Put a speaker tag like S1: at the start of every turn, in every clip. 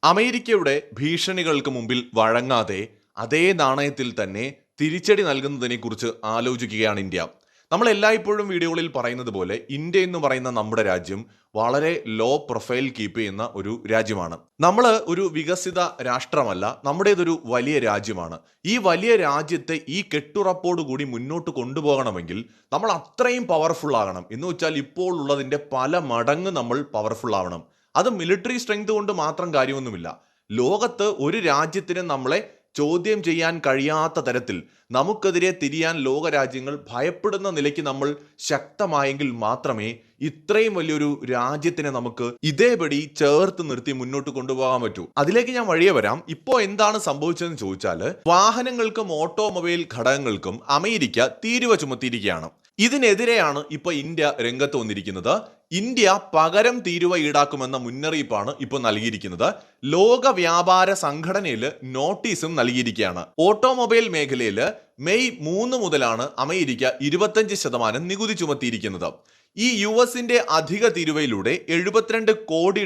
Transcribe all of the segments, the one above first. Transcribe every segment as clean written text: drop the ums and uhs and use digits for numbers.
S1: അമേരിക്കയുടെ ഭീഷണികൾക്ക് മുമ്പിൽ വഴങ്ങാതെ അതേ നാണയത്തിൽ തന്നെ തിരിച്ചടി നൽകുന്നതിനെക്കുറിച്ച് ആലോചിക്കുകയാണ് ഇന്ത്യ. നമ്മൾ എല്ലായ്പ്പോഴും വീഡിയോകളിൽ പറയുന്നത് പോലെ ഇന്ത്യ എന്ന് പറയുന്ന നമ്മുടെ രാജ്യം വളരെ ലോ പ്രൊഫൈൽ കീപ്പ് ചെയ്യുന്ന ഒരു രാജ്യമാണ്. നമ്മൾ ഒരു വികസിത രാഷ്ട്രമല്ല, നമ്മുടേതൊരു വലിയ രാജ്യമാണ്. ഈ വലിയ രാജ്യത്തെ ഈ കെട്ടുറപ്പോടുകൂടി മുന്നോട്ട് കൊണ്ടുപോകണമെങ്കിൽ നമ്മൾ അത്രയും പവർഫുൾ ആകണം. എന്ന് വെച്ചാൽ ഇപ്പോൾ ഉള്ളതിൻ്റെ പല മടങ്ങ് നമ്മൾ പവർഫുൾ ആവണം. അത് മിലിറ്ററി സ്ട്രെങ്ത് കൊണ്ട് മാത്രം കാര്യമൊന്നുമില്ല. ലോകത്ത് ഒരു രാജ്യത്തിന് നമ്മളെ ചോദ്യം ചെയ്യാൻ കഴിയാത്ത തരത്തിൽ നമുക്കെതിരെ തിരിയാൻ ലോകരാജ്യങ്ങൾ ഭയപ്പെടുന്ന നിലയ്ക്ക് നമ്മൾ ശക്തമായെങ്കിൽ മാത്രമേ ഇത്രയും വലിയൊരു രാജ്യത്തിനെ നമുക്ക് ഇതേപടി ചേർത്ത് നിർത്തി മുന്നോട്ട് കൊണ്ടുപോകാൻ പറ്റൂ. അതിലേക്ക് ഞാൻ വഴിയെ വരാം. ഇപ്പോൾ എന്താണ് സംഭവിച്ചതെന്ന് ചോദിച്ചാൽ, വാഹനങ്ങൾക്കും ഓട്ടോമൊബൈൽ ഘടകങ്ങൾക്കും അമേരിക്ക തീരുവ ചുമത്തിയിരിക്കുകയാണ്. ഇതിനെതിരെയാണ് ഇപ്പൊ ഇന്ത്യ രംഗത്ത് വന്നിരിക്കുന്നത്. ഇന്ത്യ പകരം തീരുവ ഈടാക്കുമെന്ന മുന്നറിയിപ്പാണ് ഇപ്പോൾ നൽകിയിരിക്കുന്നത്. ലോക വ്യാപാര സംഘടനയിൽ നോട്ടീസും നൽകിയിരിക്കുകയാണ്. ഓട്ടോമൊബൈൽ മേഖലയിൽ മെയ് 3 മുതലാണ് അമേരിക്ക 25% നികുതി ചുമത്തിയിരിക്കുന്നത്. ഈ യുഎസിന്റെ അധിക തീരുവയിലൂടെ $72 കോടി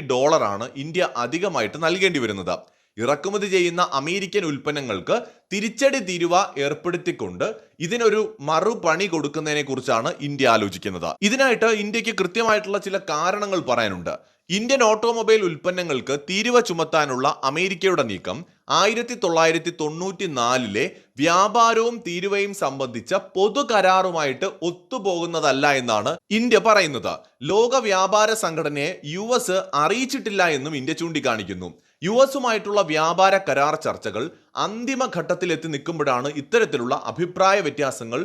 S1: ഇന്ത്യ അധികമായിട്ട് നൽകേണ്ടി വരുന്നത്. ഇറക്കുമതി ചെയ്യുന്ന അമേരിക്കൻ ഉൽപ്പന്നങ്ങൾക്ക് തിരിച്ചടി തീരുവ ഏർപ്പെടുത്തിക്കൊണ്ട് ഇതിനൊരു മറുപണി കൊടുക്കുന്നതിനെ കുറിച്ചാണ് ഇന്ത്യ ആലോചിക്കുന്നത്. ഇതിനായിട്ട് ഇന്ത്യക്ക് കൃത്യമായിട്ടുള്ള ചില കാരണങ്ങൾ പറയാനുണ്ട്. ഇന്ത്യൻ ഓട്ടോമൊബൈൽ ഉൽപ്പന്നങ്ങൾക്ക് തീരുവ ചുമത്താനുള്ള അമേരിക്കയുടെ നീക്കം 1994 വ്യാപാരവും തീരുവയും സംബന്ധിച്ച പൊതു കരാറുമായിട്ട് ഒത്തുപോകുന്നതല്ല എന്നാണ് ഇന്ത്യ പറയുന്നത്. ലോക വ്യാപാര സംഘടനയെ US അറിയിച്ചിട്ടില്ല എന്നും ഇന്ത്യ ചൂണ്ടിക്കാണിക്കുന്നു. US-ഉമായിട്ടുള്ള വ്യാപാര കരാർ ചർച്ചകൾ അന്തിമ ഘട്ടത്തിലെത്തി നിൽക്കുമ്പോഴാണ് ഇത്തരത്തിലുള്ള അഭിപ്രായ വ്യത്യാസങ്ങൾ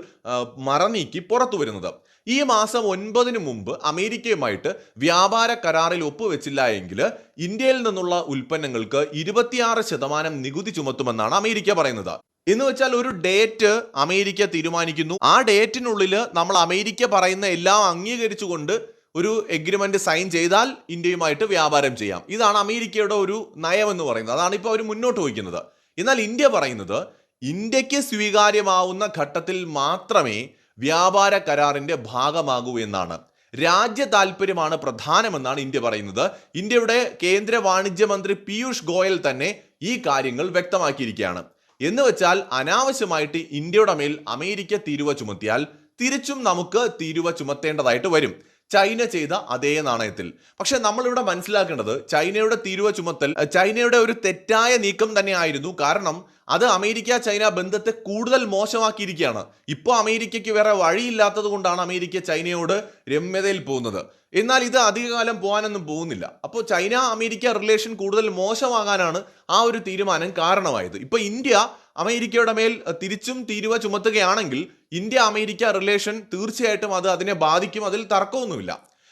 S1: മറനീക്കി പുറത്തു വരുന്നത്. ഈ മാസം 9 മുമ്പ് അമേരിക്കയുമായിട്ട് വ്യാപാര കരാറിൽ ഒപ്പുവെച്ചില്ല എങ്കിൽ ഇന്ത്യയിൽ നിന്നുള്ള ഉൽപ്പന്നങ്ങൾക്ക് 26% നികുതി ചുമത്തുമെന്നാണ് അമേരിക്ക പറയുന്നത്. എന്ന് വെച്ചാൽ ഒരു ഡേറ്റ് അമേരിക്ക തീരുമാനിക്കുന്നു. ആ ഡേറ്റിനുള്ളിൽ നമ്മൾ അമേരിക്ക പറയുന്ന എല്ലാം അംഗീകരിച്ചുകൊണ്ട് ഒരു എഗ്രിമെന്റ് സൈൻ ചെയ്താൽ ഇന്ത്യയുമായിട്ട് വ്യാപാരം ചെയ്യാം. ഇതാണ് അമേരിക്കയുടെ ഒരു നയം എന്ന് പറയുന്നത്. അതാണ് ഇപ്പോൾ അവർ മുന്നോട്ട് വയ്ക്കുന്നത്. എന്നാൽ ഇന്ത്യ പറയുന്നത് ഇന്ത്യക്ക് സ്വീകാര്യമാവുന്ന ഘട്ടത്തിൽ മാത്രമേ വ്യാപാര കരാറിന്റെ ഭാഗമാകൂ എന്നാണ്. രാജ്യ താല്പര്യമാണ് പ്രധാനമെന്നാണ് ഇന്ത്യ പറയുന്നത്. ഇന്ത്യയുടെ കേന്ദ്ര വാണിജ്യ മന്ത്രി പീയൂഷ് ഗോയൽ തന്നെ ഈ കാര്യങ്ങൾ വ്യക്തമാക്കിയിരിക്കുകയാണ്. എന്ന് വെച്ചാൽ അനാവശ്യമായിട്ട് ഇന്ത്യയുടെ മേൽ അമേരിക്ക തീരുവ ചുമത്തിയാൽ തിരിച്ചും നമുക്ക് തീരുവ ചുമത്തേണ്ടതായിട്ട് വരും, ചൈന ചെയ്ത അതേ നാണയത്തിൽ. പക്ഷെ നമ്മളിവിടെ മനസ്സിലാക്കേണ്ടത് ചൈനയുടെ തീരുവ ചുമത്തൽ ചൈനയുടെ ഒരു തെറ്റായ നീക്കം തന്നെയായിരുന്നു. കാരണം അത് അമേരിക്ക ചൈന ബന്ധത്തെ കൂടുതൽ മോശമാക്കിയിരിക്കുകയാണ്. ഇപ്പോൾ അമേരിക്കയ്ക്ക് വേറെ വഴിയില്ലാത്തത് കൊണ്ടാണ് അമേരിക്ക ചൈനയോട് രമ്യതയിൽ പോകുന്നത്. എന്നാൽ ഇത് അധികകാലം പോകാനൊന്നും പോകുന്നില്ല. അപ്പോൾ ചൈന അമേരിക്ക റിലേഷൻ കൂടുതൽ മോശമാകാനാണ് ആ ഒരു തീരുമാനം കാരണമായത്. ഇപ്പൊ ഇന്ത്യ അമേരിക്കയുടെ മേൽ തിരിച്ചും തീരുവ ചുമത്തുകയാണെങ്കിൽ ഇന്ത്യ അമേരിക്ക റിലേഷൻ തീർച്ചയായിട്ടും അത് അതിനെ ബാധിക്കും, അതിൽ തർക്കമൊന്നുമില്ല.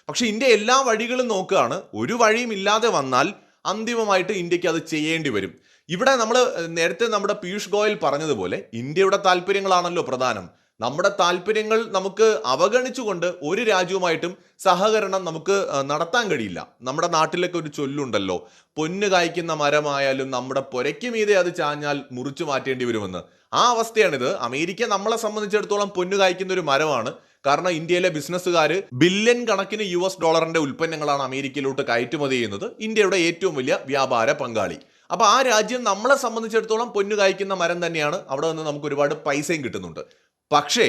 S1: പക്ഷെ ഇന്ത്യ എല്ലാ വഴികളും നോക്കുകയാണ്. ഒരു വഴിയും ഇല്ലാതെ വന്നാൽ അന്തിമമായിട്ട് ഇന്ത്യക്ക് അത് ചെയ്യേണ്ടി വരും. ഇവിടെ നമ്മൾ നേരത്തെ നമ്മുടെ പീയൂഷ് ഗോയൽ പറഞ്ഞതുപോലെ ഇന്ത്യയുടെ താല്പര്യങ്ങളാണല്ലോ പ്രധാനം. നമ്മുടെ താല്പര്യങ്ങൾ നമുക്ക് അവഗണിച്ചുകൊണ്ട് ഒരു രാജ്യവുമായിട്ടും സഹകരണം നമുക്ക് നടത്താൻ കഴിയില്ല. നമ്മുടെ നാട്ടിലൊക്കെ ഒരു ചൊല്ലുണ്ടല്ലോ, പൊന്നു കായ്ക്കുന്ന മരമായാലും നമ്മുടെ പുരയ്ക്ക് മീതെ അത് ചാഞ്ഞാൽ മുറിച്ചു മാറ്റേണ്ടി വരുമെന്ന്. ആ അവസ്ഥയാണിത്. അമേരിക്ക നമ്മളെ സംബന്ധിച്ചിടത്തോളം പൊന്നു കായ്ക്കുന്ന ഒരു മരമാണ്. കാരണം ഇന്ത്യയിലെ ബിസിനസ്സുകാർ ബില്യൺ കണക്കിന് US$ ഉൽപ്പന്നങ്ങളാണ് അമേരിക്കയിലോട്ട് കയറ്റുമതി ചെയ്യുന്നത്. ഇന്ത്യയുടെ ഏറ്റവും വലിയ വ്യാപാര പങ്കാളി. അപ്പൊ ആ രാജ്യം നമ്മളെ സംബന്ധിച്ചിടത്തോളം പൊന്നു കായ്ക്കുന്ന മരം തന്നെയാണ്. അവിടെ നിന്ന് നമുക്ക് ഒരുപാട് പൈസയും കിട്ടുന്നുണ്ട്. പക്ഷേ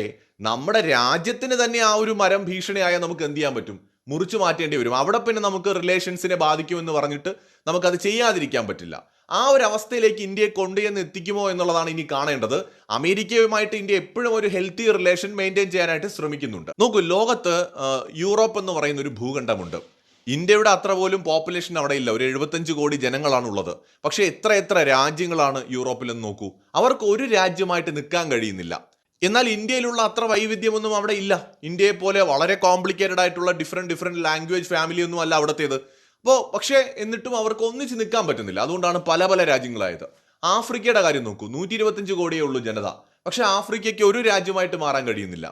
S1: നമ്മുടെ രാജ്യത്തിന് തന്നെ ആ ഒരു മരം ഭീഷണിയായാൽ നമുക്ക് എന്ത് ചെയ്യാൻ പറ്റും? മുറിച്ചു മാറ്റേണ്ടി വരും. അവിടെ പിന്നെ നമുക്ക് റിലേഷൻസിനെ ബാധിക്കുമെന്ന് പറഞ്ഞിട്ട് നമുക്കത് ചെയ്യാതിരിക്കാൻ പറ്റില്ല. ആ ഒരു അവസ്ഥയിലേക്ക് ഇന്ത്യയെ കൊണ്ടുചെന്ന് എത്തിക്കുമോ എന്നുള്ളതാണ് ഇനി കാണേണ്ടത്. അമേരിക്കയുമായിട്ട് ഇന്ത്യ എപ്പോഴും ഒരു ഹെൽത്തി റിലേഷൻ മെയിൻറ്റെയിൻ ചെയ്യാനായിട്ട് ശ്രമിക്കുന്നുണ്ട്. നോക്കൂ, ലോകത്ത് യൂറോപ്പ് എന്ന് പറയുന്ന ഒരു ഭൂഖണ്ഡമുണ്ട്. ഇന്ത്യയുടെ അത്ര പോലും പോപ്പുലേഷൻ അവിടെ ഇല്ല. ഒരു 75 കോടി ജനങ്ങളാണുള്ളത്. പക്ഷേ എത്ര രാജ്യങ്ങളാണ് യൂറോപ്പിലെന്ന് നോക്കൂ. അവർക്ക് ഒരു രാജ്യമായിട്ട് നിൽക്കാൻ കഴിയുന്നില്ല. എന്നാൽ ഇന്ത്യയിലുള്ള അത്ര വൈവിധ്യമൊന്നും അവിടെ ഇല്ല. ഇന്ത്യയെ പോലെ വളരെ കോംപ്ലിക്കേറ്റഡ് ആയിട്ടുള്ള ഡിഫറെന്റ് ലാംഗ്വേജ് ഫാമിലി ഒന്നും അല്ല അവിടത്തേത്. പക്ഷേ എന്നിട്ടും അവർക്ക് ഒന്നിച്ച് നിൽക്കാൻ പറ്റുന്നില്ല. അതുകൊണ്ടാണ് പല രാജ്യങ്ങളായത്. ആഫ്രിക്കയുടെ കാര്യം നോക്കൂ, 125 കോടിയേ ഉള്ളൂ ജനത. പക്ഷെ ആഫ്രിക്കയ്ക്ക് ഒരു രാജ്യമായിട്ട് മാറാൻ കഴിയുന്നില്ല.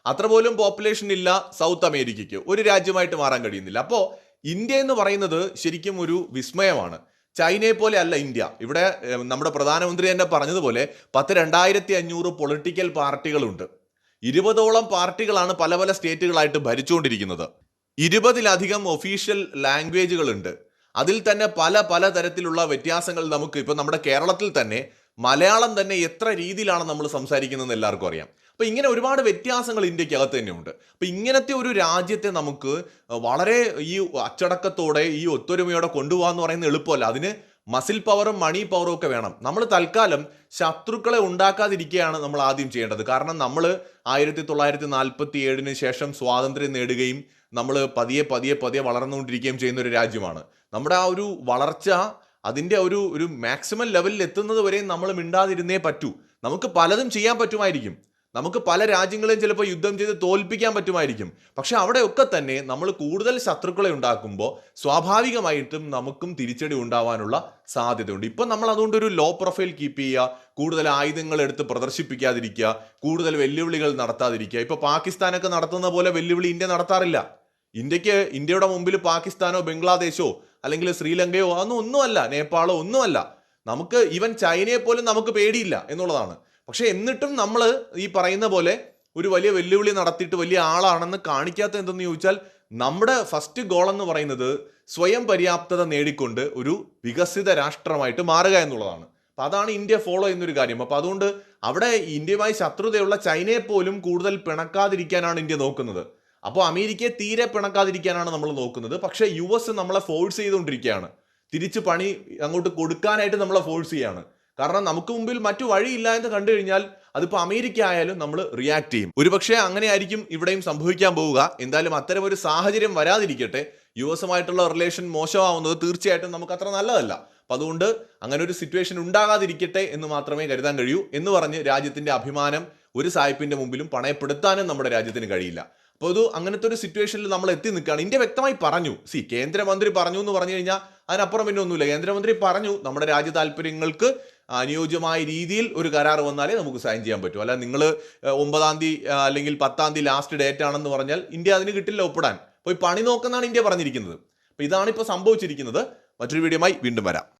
S1: അത്ര പോലും പോപ്പുലേഷൻ ഇല്ല സൗത്ത് അമേരിക്കയ്ക്ക്, ഒരു രാജ്യമായിട്ട് മാറാൻ കഴിയുന്നില്ല. അപ്പോൾ ഇന്ത്യ എന്ന് പറയുന്നത് ശരിക്കും ഒരു വിസ്മയമാണ്. ചൈനയെ പോലെ അല്ല ഇന്ത്യ. ഇവിടെ നമ്മുടെ പ്രധാനമന്ത്രി തന്നെ പറഞ്ഞതുപോലെ 2500 പൊളിറ്റിക്കൽ പാർട്ടികളുണ്ട്. 20ഓളം പാർട്ടികളാണ് പല സ്റ്റേറ്റുകളായിട്ട് ഭരിച്ചുകൊണ്ടിരിക്കുന്നത്. 20ലധികം ഒഫീഷ്യൽ ലാംഗ്വേജുകളുണ്ട്. അതിൽ തന്നെ പല തരത്തിലുള്ള വ്യത്യാസങ്ങൾ നമുക്ക് ഇപ്പൊ നമ്മുടെ കേരളത്തിൽ തന്നെ മലയാളം തന്നെ എത്ര രീതിയിലാണ് നമ്മൾ സംസാരിക്കുന്നതെന്ന് എല്ലാവർക്കും അറിയാം. അപ്പൊ ഇങ്ങനെ ഒരുപാട് വ്യത്യാസങ്ങൾ ഇന്ത്യക്കകത്ത് തന്നെ ഉണ്ട്. അപ്പൊ ഇങ്ങനത്തെ ഒരു രാജ്യത്തെ നമുക്ക് വളരെ ഈ അച്ചടക്കത്തോടെ ഈ ഒത്തൊരുമയോടെ കൊണ്ടുപോകാന്ന് പറയുന്നത് എളുപ്പമല്ല. അതിന് മസിൽ പവറും മണി പവറും ഒക്കെ വേണം. നമ്മൾ തൽക്കാലം ശത്രുക്കളെ ഉണ്ടാക്കാതിരിക്കുകയാണ് നമ്മൾ ആദ്യം ചെയ്യേണ്ടത്. കാരണം നമ്മൾ 1947 ശേഷം സ്വാതന്ത്ര്യം നേടുകയും നമ്മൾ പതിയെ വളർന്നുകൊണ്ടിരിക്കുകയും ചെയ്യുന്ന ഒരു രാജ്യമാണ്. നമ്മുടെ ആ ഒരു വളർച്ച അതിൻ്റെ ഒരു മാക്സിമം ലെവലിൽ എത്തുന്നത് വരെയും നമ്മൾ മിണ്ടാതിരുന്നേ പറ്റൂ. നമുക്ക് പലതും ചെയ്യാൻ പറ്റുമായിരിക്കും, നമുക്ക് പല രാജ്യങ്ങളെയും ചിലപ്പോൾ യുദ്ധം ചെയ്ത് തോൽപ്പിക്കാൻ പറ്റുമായിരിക്കും. പക്ഷെ അവിടെയൊക്കെ തന്നെ നമ്മൾ കൂടുതൽ ശത്രുക്കളെ ഉണ്ടാക്കുമ്പോൾ സ്വാഭാവികമായിട്ടും നമുക്കും തിരിച്ചടി ഉണ്ടാവാനുള്ള സാധ്യതയുണ്ട്. ഇപ്പം നമ്മൾ അതുകൊണ്ട് ഒരു ലോ പ്രൊഫൈൽ കീപ്പ് ചെയ്യുക, കൂടുതൽ ആയുധങ്ങൾ എടുത്ത് പ്രദർശിപ്പിക്കാതിരിക്കുക, കൂടുതൽ വെല്ലുവിളികൾ നടത്താതിരിക്കുക. ഇപ്പൊ പാകിസ്ഥാനൊക്കെ നടത്തുന്ന പോലെ വെല്ലുവിളി ഇന്ത്യ നടത്താറില്ല. ഇന്ത്യയുടെ മുമ്പിൽ പാകിസ്ഥാനോ ബംഗ്ലാദേശോ അല്ലെങ്കിൽ ശ്രീലങ്കയോ ഒന്നുമല്ല, നേപ്പാളോ ഒന്നുമല്ല. നമുക്ക് ഈവൻ ചൈനയെ പോലും നമുക്ക് പേടിയില്ല എന്നുള്ളതാണ്. പക്ഷെ എന്നിട്ടും നമ്മൾ ഈ പറയുന്ന പോലെ ഒരു വലിയ വെല്ലുവിളി നടത്തിയിട്ട് വലിയ ആളാണെന്ന് കാണിക്കാത്ത എന്തെന്ന് ചോദിച്ചാൽ, നമ്മുടെ ഫസ്റ്റ് ഗോൾ എന്ന് പറയുന്നത് സ്വയം പര്യാപ്തത നേടിക്കൊണ്ട് ഒരു വികസിത രാഷ്ട്രമായിട്ട് മാറുക എന്നുള്ളതാണ്. അപ്പൊ അതാണ് ഇന്ത്യ ഫോളോ ചെയ്യുന്നൊരു കാര്യം. അപ്പൊ അതുകൊണ്ട് അവിടെ ഇന്ത്യയുമായി ശത്രുതയുള്ള ചൈനയെ പോലും കൂടുതൽ പിണക്കാതിരിക്കാനാണ് ഇന്ത്യ നോക്കുന്നത്. അപ്പോൾ അമേരിക്കയെ തീരെ പിണക്കാതിരിക്കാനാണ് നമ്മൾ നോക്കുന്നത്. പക്ഷേ US നമ്മളെ ഫോഴ്സ് ചെയ്തുകൊണ്ടിരിക്കുകയാണ്, തിരിച്ച് പണി അങ്ങോട്ട് കൊടുക്കാനായിട്ട് നമ്മളെ ഫോഴ്സ് ചെയ്യാണ്. കാരണം നമുക്ക് മുമ്പിൽ മറ്റു വഴിയില്ല എന്ന് കണ്ടു കഴിഞ്ഞാൽ അതിപ്പോൾ അമേരിക്ക ആയാലും നമ്മൾ റിയാക്ട് ചെയ്യും. ഒരുപക്ഷെ അങ്ങനെയായിരിക്കും ഇവിടെയും സംഭവിക്കാൻ പോവുക. എന്തായാലും അത്തരം ഒരു സാഹചര്യം വരാതിരിക്കട്ടെ. US റിലേഷൻ മോശമാവുന്നത് തീർച്ചയായിട്ടും നമുക്ക് അത്ര നല്ലതല്ല. അപ്പം അതുകൊണ്ട് അങ്ങനെ ഒരു സിറ്റുവേഷൻ ഉണ്ടാകാതിരിക്കട്ടെ എന്ന് മാത്രമേ കരുതാൻ കഴിയൂ. എന്ന് പറഞ്ഞ് രാജ്യത്തിന്റെ അഭിമാനം ഒരു സായിപ്പിന്റെ മുമ്പിലും പണയപ്പെടുത്താനും നമ്മുടെ രാജ്യത്തിന് കഴിയില്ല. അപ്പോൾ അങ്ങനത്തെ ഒരു സിറ്റുവേഷനിൽ നമ്മൾ എത്തി നിൽക്കുകയാണ്. ഇന്ത്യ വ്യക്തമായി പറഞ്ഞു, കേന്ദ്രമന്ത്രി പറഞ്ഞു എന്ന് പറഞ്ഞു കഴിഞ്ഞാൽ അതിനപ്പുറം പിന്നെ ഒന്നുമില്ല. കേന്ദ്രമന്ത്രി പറഞ്ഞു നമ്മുടെ രാജ്യ താല്പര്യങ്ങൾക്ക് അനുയോജ്യമായ രീതിയിൽ ഒരു കരാർ വന്നാലേ നമുക്ക് സൈൻ ചെയ്യാൻ പറ്റൂ. അല്ല നിങ്ങൾ 9-ാം തീയതി അല്ലെങ്കിൽ 10-ാം തീയതി ലാസ്റ്റ് ഡേറ്റ് ആണെന്ന് പറഞ്ഞാൽ ഇന്ത്യ അതിന് കിട്ടില്ല ഒപ്പിടാൻ. പോയി പണി നോക്കുന്നതാണ് ഇന്ത്യ പറഞ്ഞിരിക്കുന്നത്. അപ്പോൾ ഇതാണ് ഇപ്പോൾ സംഭവിച്ചിരിക്കുന്നത്. മറ്റൊരു വീഡിയോയുമായി വീണ്ടും വരാം.